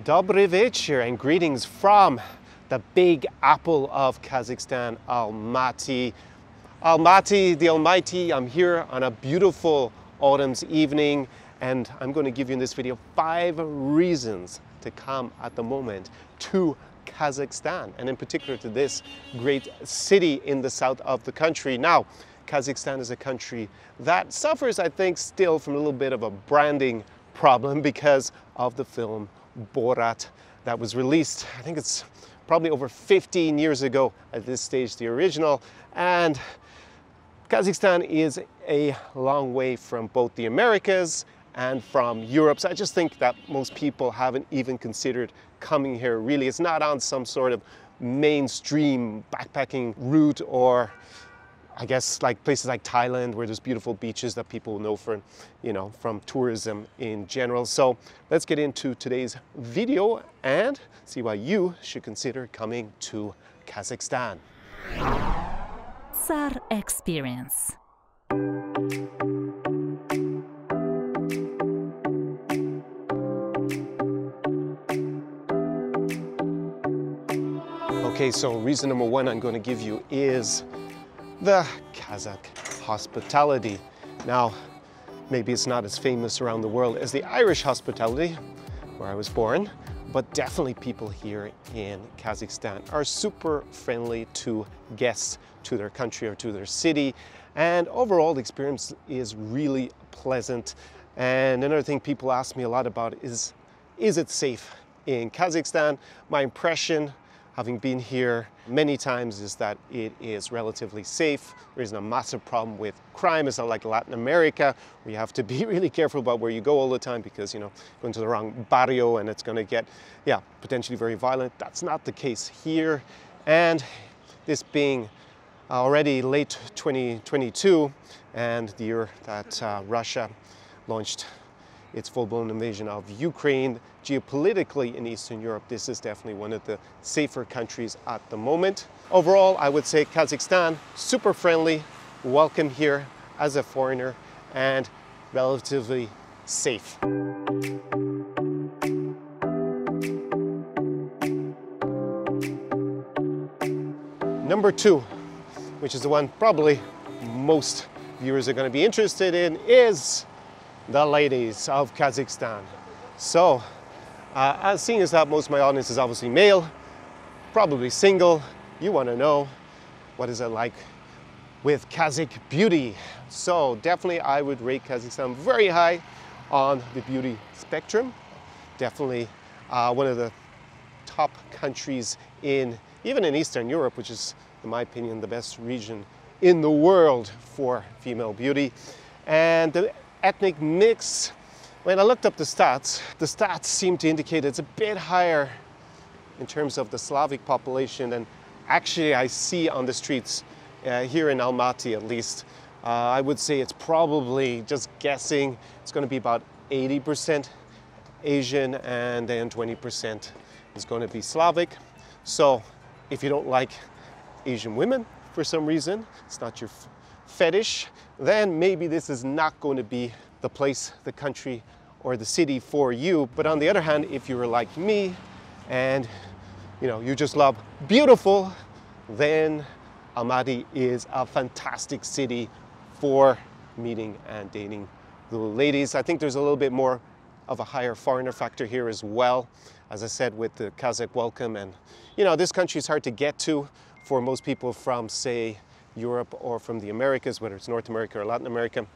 Dobry вечер and greetings from the big apple of Kazakhstan, Almaty. Almaty, the Almighty, I'm here on a beautiful autumn's evening and I'm going to give you in this video 5 reasons to come at the moment to Kazakhstan and in particular to this great city in the south of the country. Now, Kazakhstan is a country that suffers, I think, still from a little bit of a branding problem because of the film Borat that was released, I think it's probably over 15 years ago at this stage, the original. And Kazakhstan is a long way from both the Americas and from Europe. So I just think that most people haven't even considered coming here really. It's not on some sort of mainstream backpacking route, or I guess like places like Thailand where there's beautiful beaches that people know from, from tourism in general. So let's get into today's video and see why you should consider coming to Kazakhstan. SAR Experience. Okay, so reason number 1 I'm going to give you is the Kazakh hospitality. Now, maybe it's not as famous around the world as the Irish hospitality, where I was born, but definitely people here in Kazakhstan are super friendly to guests, to their country or to their city, and overall the experience is really pleasant. And another thing people ask me a lot about is it safe in Kazakhstan? My impression, having been here many times, is that it is relatively safe. There isn't a massive problem with crime. It's not like Latin America where you have to be really careful about where you go all the time because, going to the wrong barrio and it's going to get, potentially very violent. That's not the case here. And this being already late 2022 and the year that Russia launched its full-blown invasion of Ukraine, geopolitically in Eastern Europe, this is definitely one of the safer countries at the moment. Overall, I would say Kazakhstan, super friendly, welcome here as a foreigner, and relatively safe. Number 2, which is the one probably most viewers are going to be interested in, is the ladies of Kazakhstan. So, as seeing as that most of my audience is obviously male, probably single, you want to know what is it like with Kazakh beauty. So definitely I would rate Kazakhstan very high on the beauty spectrum. Definitely one of the top countries even in Eastern Europe, which is, in my opinion, the best region in the world for female beauty. And the ethnic mix, when I looked up the stats seem to indicate it's a bit higher in terms of the Slavic population than actually I see on the streets here in Almaty at least. I would say it's probably, just guessing, it's going to be about 80% Asian and then 20% is going to be Slavic. So if you don't like Asian women for some reason, it's not your fetish, then maybe this is not going to be the place, the country, or the city for you. But on the other hand, if you were like me and you just love beautiful, then Almaty is a fantastic city for meeting and dating the ladies. I think there's a little bit more of a higher foreigner factor here as well, as I said, with the Kazakh welcome. And this country is hard to get to for most people from, say, Europe or from the Americas, whether it's North America or Latin America.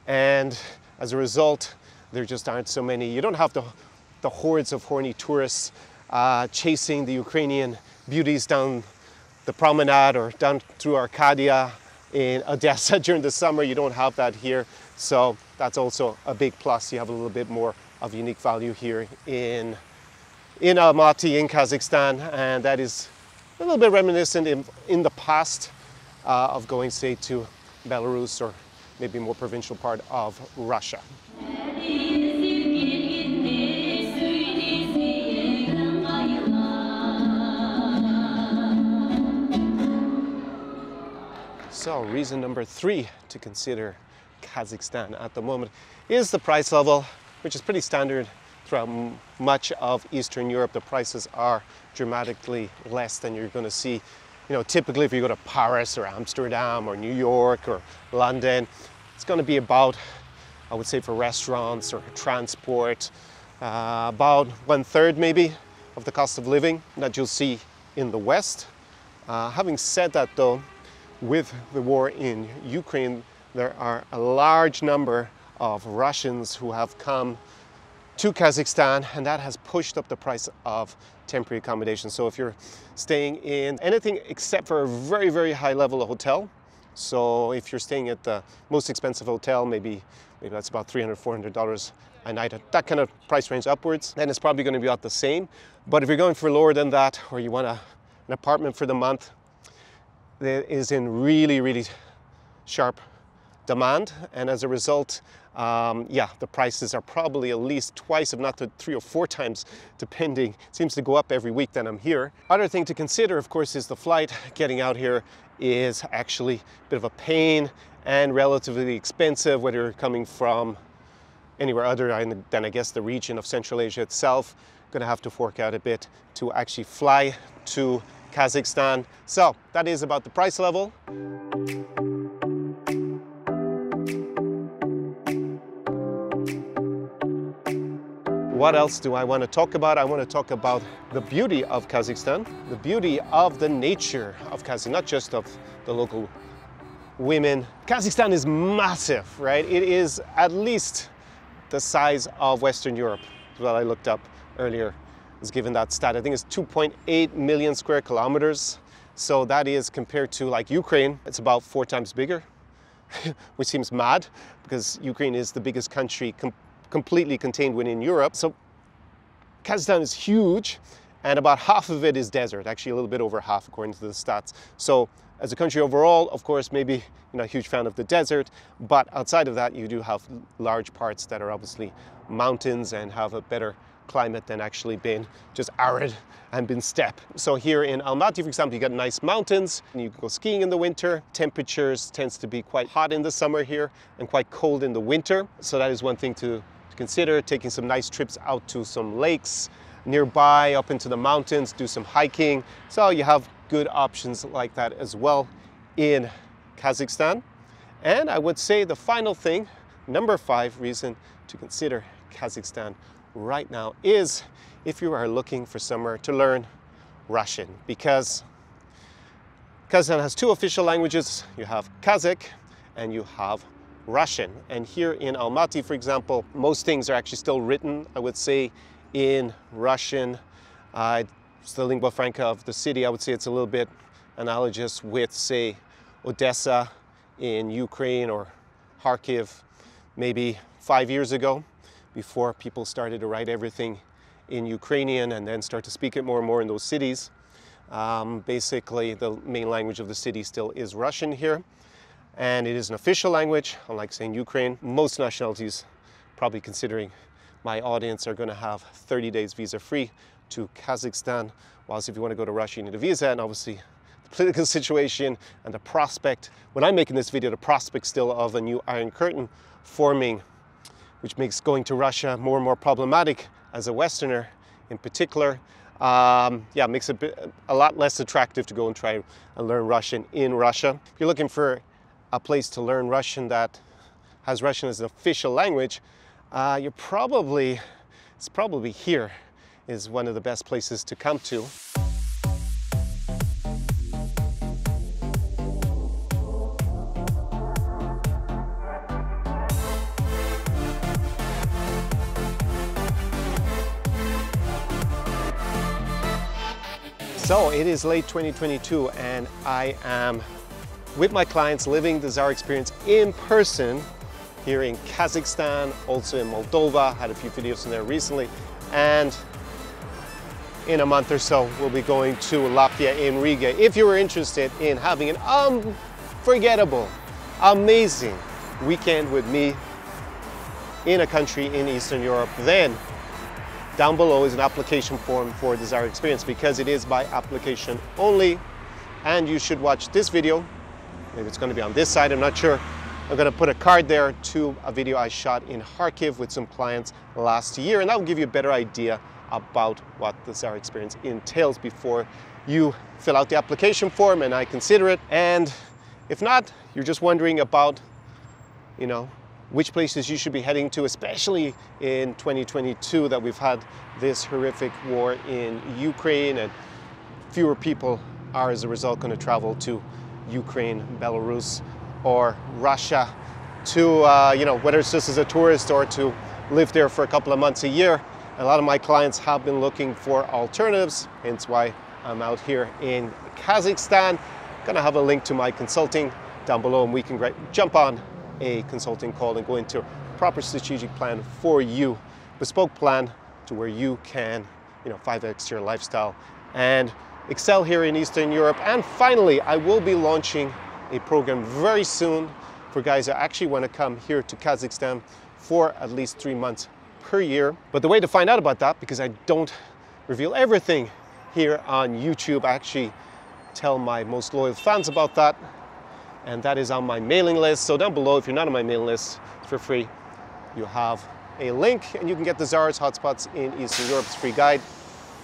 And as a result, there just aren't so many. You don't have the hordes of horny tourists chasing the Ukrainian beauties down the promenade or down through Arcadia in Odessa during the summer. You don't have that here. So that's also a big plus. You have a little bit more of unique value here in Almaty, in Kazakhstan. And that is a little bit reminiscent in the past of going, say, to Belarus or maybe a more provincial part of Russia. So reason number 3 to consider Kazakhstan at the moment is the price level, which is pretty standard throughout much of Eastern Europe, the prices are dramatically less than you're going to see. You know, typically if you go to Paris or Amsterdam or New York or London, it's going to be about, I would say for restaurants or transport, about 1/3 maybe of the cost of living that you'll see in the West. Having said that though, with the war in Ukraine, there are a large number of Russians who have come to Kazakhstan, and that has pushed up the price of temporary accommodation. So if you're staying in anything except for a very, very high level hotel, so if you're staying at the most expensive hotel, maybe that's about $300, $400 a night, at that kind of price range upwards, then it's probably going to be about the same. But if you're going for lower than that, or you want an apartment for the month, that is in really, really sharp demand, and as a result, the prices are probably at least twice, if not 3 or 4 times, depending. It seems to go up every week that I'm here. Other thing to consider, of course, is the flight. Getting out here is actually a bit of a pain and relatively expensive, whether you're coming from anywhere other than I guess the region of Central Asia itself. Going to have to fork out a bit to actually fly to Kazakhstan. So that is about the price level. What else do I want to talk about? I want to talk about the beauty of Kazakhstan, the beauty of the nature of Kazakhstan, not just of the local women. Kazakhstan is massive, right? It is at least the size of Western Europe, what I looked up earlier. I was given that stat. I think it's 2.8 million square kilometers. So that is, compared to like Ukraine, it's about 4 times bigger, which seems mad because Ukraine is the biggest country completely contained within Europe. So Kazakhstan is huge, and about half of it is desert, actually a little bit over half according to the stats. So as a country overall, of course, maybe you're not a huge fan of the desert, but outside of that, you do have large parts that are obviously mountains and have a better climate than actually being just arid and been steppe. So here in Almaty, for example, you got nice mountains and you can go skiing in the winter. Temperatures tends to be quite hot in the summer here and quite cold in the winter. So that is one thing to consider, taking some nice trips out to some lakes nearby, up into the mountains, do some hiking. So you have good options like that as well in Kazakhstan. And I would say the final thing, number 5 reason to consider Kazakhstan right now is if you are looking for somewhere to learn Russian, because Kazakhstan has 2 official languages. You have Kazakh and you have Russian. And here in Almaty, for example, most things are actually still written, I would say, in Russian. It's the lingua franca of the city. I would say it's a little bit analogous with, say, Odessa in Ukraine or Kharkiv maybe 5 years ago, before people started to write everything in Ukrainian and then start to speak it more and more in those cities. Basically, the main language of the city still is Russian here. And it is an official language, unlike, say, in Ukraine. Most nationalities, probably considering my audience, are going to have 30 days visa-free to Kazakhstan, whilst if you want to go to Russia, you need a visa, and obviously the political situation and the prospect, when I'm making this video, the prospect still of a new Iron Curtain forming, which makes going to Russia more and more problematic as a Westerner in particular. Makes it a lot less attractive to go and try and learn Russian in Russia. If you're looking for a place to learn Russian that has Russian as an official language, it's probably here is one of the best places to come to. So it is late 2022 and I am with my clients living the Czar experience in person here in Kazakhstan, also in Moldova. Had a few videos in there recently, and in a month or so we'll be going to Latvia in Riga. If you were interested in having an unforgettable, amazing weekend with me in a country in Eastern Europe, then down below is an application form for the Czar experience, because it is by application only, and you should watch this video. Maybe it's going to be on this side, I'm not sure, I'm going to put a card there to a video I shot in Kharkiv with some clients last year, and that will give you a better idea about what the Tsar experience entails before you fill out the application form and I consider it. And if not, you're just wondering about, you know, which places you should be heading to, especially in 2022 that we've had this horrific war in Ukraine and fewer people are as a result going to travel to Ukraine, Belarus, or Russia to, you know, whether it's just as a tourist or to live there for a couple of months a year. A lot of my clients have been looking for alternatives, hence why I'm out here in Kazakhstan. Gonna have a link to my consulting down below and we can jump on a consulting call and go into a proper strategic plan for you, bespoke plan to where you can, you know, 5x your lifestyle and excel here in Eastern Europe. And finally, I will be launching a program very soon for guys that actually want to come here to Kazakhstan for at least 3 months per year. But the way to find out about that, because I don't reveal everything here on YouTube, I actually tell my most loyal fans about that, and that is on my mailing list. So down below, if you're not on my mailing list, for free, you have a link and you can get the Tsar's Hotspots in Eastern Europe's free guide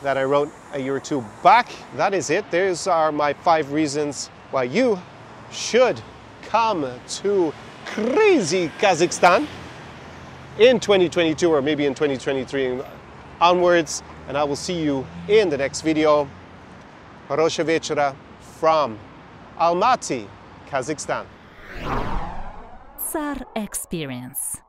that I wrote a year or two back. That is it. Those are my 5 reasons why you should come to crazy Kazakhstan in 2022 or maybe in 2023 onwards. And I will see you in the next video. Хорошего вечера from Almaty, Kazakhstan. Tsar Experience.